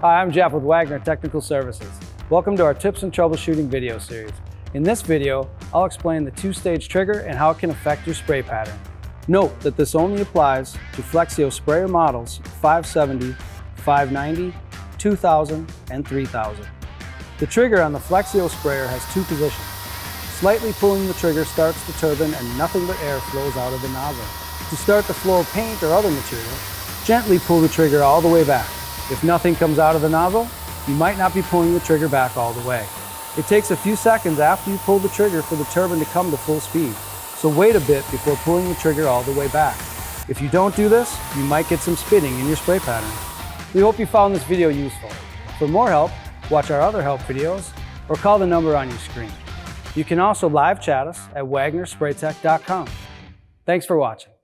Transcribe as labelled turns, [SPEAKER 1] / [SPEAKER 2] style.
[SPEAKER 1] Hi, I'm Jeff with Wagner Technical Services. Welcome to our Tips and Troubleshooting video series. In this video, I'll explain the two-stage trigger and how it can affect your spray pattern. Note that this only applies to Flexio sprayer models 570, 590, 2000, and 3000. The trigger on the Flexio sprayer has two positions. Slightly pulling the trigger starts the turbine and nothing but air flows out of the nozzle. To start the flow of paint or other material, gently pull the trigger all the way back. If nothing comes out of the nozzle, you might not be pulling the trigger back all the way. It takes a few seconds after you pull the trigger for the turbine to come to full speed, so wait a bit before pulling the trigger all the way back. If you don't do this, you might get some spitting in your spray pattern. We hope you found this video useful. For more help, watch our other help videos or call the number on your screen. You can also live chat us at wagnerspraytech.com. Thanks for watching.